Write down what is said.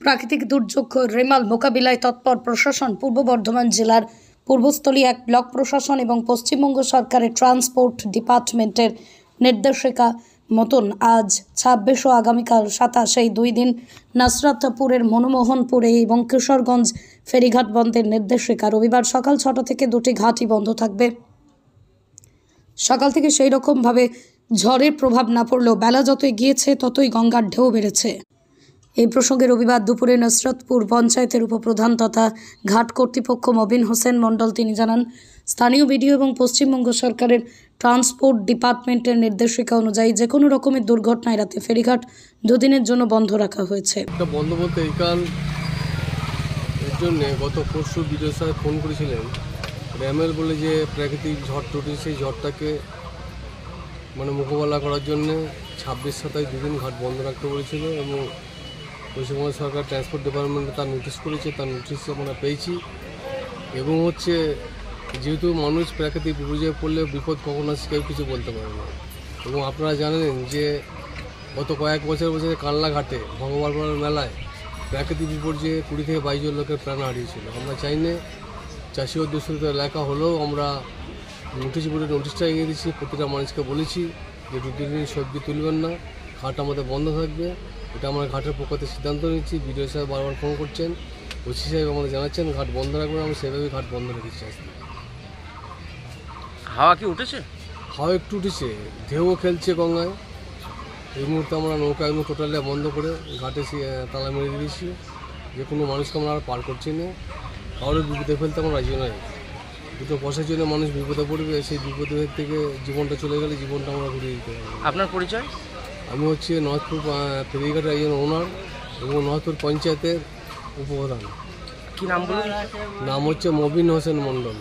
প্রাকৃতিক দুর্যোগ রেমাল মোকাবিলায় তৎপর প্রশাসন। পূর্ব বর্ধমান জেলার পূর্বস্থলী 1 ব্লক প্রশাসন এবং পশ্চিমবঙ্গ সরকারের ট্রান্সপোর্ট ডিপার্টমেন্টের নির্দেশিকা মতন আজ 26 ও আগামীকাল 27 এই 2 দিন নাসরাতপুরের মনমোহনপুরে এবং কিশোরগঞ্জ ফেরিঘাট বন্ধের নির্দেশিকা। রবিবার সকাল 6টা থেকে 2টি ঘাটই বন্ধ থাকবে। সকাল থেকে সেই রকমভাবে ঝড়ের প্রভাব না পড়লেও বেলা যত এগিয়েছে ততই গঙ্গার ঢেউ বেড়েছে। এই প্রসঙ্গে রবিবার দুপুরে নাসরাতপুর পঞ্চায়েতের উপপ্রধান তথা ঘাট কর্তৃপক্ষ মবিন হোসেন মণ্ডল তিনি জানান, স্থানীয় বিডিও এবং পশ্চিমবঙ্গ সরকারের ট্রান্সপোর্ট ডিপার্টমেন্টের নির্দেশিকা অনুযায়ী যে কোনো রকমের দুর্ঘটনা এড়াতে ফেরিঘাট 2 দিনের জন্য বন্ধ রাখা হয়েছে। বন্ধ বলতে এই কাল এর জন্য গত পরশু বিডিও সাহেব ফোন করেছিলেন র্যামেল বলে যে প্রাকৃতিক ঝড় উঠেছে, সেই ঝড়টাকে মোকাবেলা করার জন্য 26-27 2 দিন ঘাট বন্ধ রাখতে বলেছিল এবং পশ্চিমবঙ্গ সরকার ট্রান্সপোর্ট ডিপার্টমেন্টে তার নোটিশ করেছে। তার নোটিশ আমরা পেয়েছি এবং যেহেতু মানুষ প্রাকৃতিক বিপর্যয়ে পড়লে বিপদ কখন আসছে কেউ কিছু বলতে পারে না এবং আপনারা জানেন যে গত কয়েক বছর কানলা ঘাটে ভগবান মেলায় প্রাকৃতিক বিপর্যয়ে 20 থেকে 22 জন লোকের প্রাণ হারিয়েছিল। আমরা চাই না চাষি অধ্যুষিত এলাকা হলেও আমরা নোটিশ বোর্ডে নোটিশটা এগিয়ে দিচ্ছি, প্রতিটা মানুষকে বলেছি যে 2 দিন সবজি তুলবেন না, ঘাট আমাদের বন্ধ থাকবে। এটা আমরা ঘাটের পক্ষ থেকে সিদ্ধান্ত নিচ্ছি। বিডিও সাহেব বারবার ফোন করছেন, ওসি সাহেব আমাদের জানাচ্ছেন ঘাট বন্ধ রাখবেন, আমরা সেভাবেই ঘাট বন্ধ রেখেছি। হাওয়া কি উঠেছে? হাওয়া একটু উঠেছে, ঢেউও খেলছে গঙ্গায়। এই মুহূর্তে আমরা নৌকা একদম টোটালি বন্ধ করে ঘাটে তালা মেরে দিয়েছি। যে কোনো মানুষকে আমরা আর পার করছি না, কারোর বিপদে ফেলতে আমরা রাজি নয়। দুটো পয়সার জন্য মানুষ বিপদে পড়বে, সেই বিপদের থেকে জীবনটা চলে গেলে জীবনটা আমরা ঘুরিয়ে দিতে হবে। আপনার পরিচয়? আমি নর্থপুর ফেরিঘাটের একজন ওনার এবং নর্থপুর পঞ্চায়েতের উপপ্রধান। কি নাম বলুন? নাম মবিন হোসেন মণ্ডল।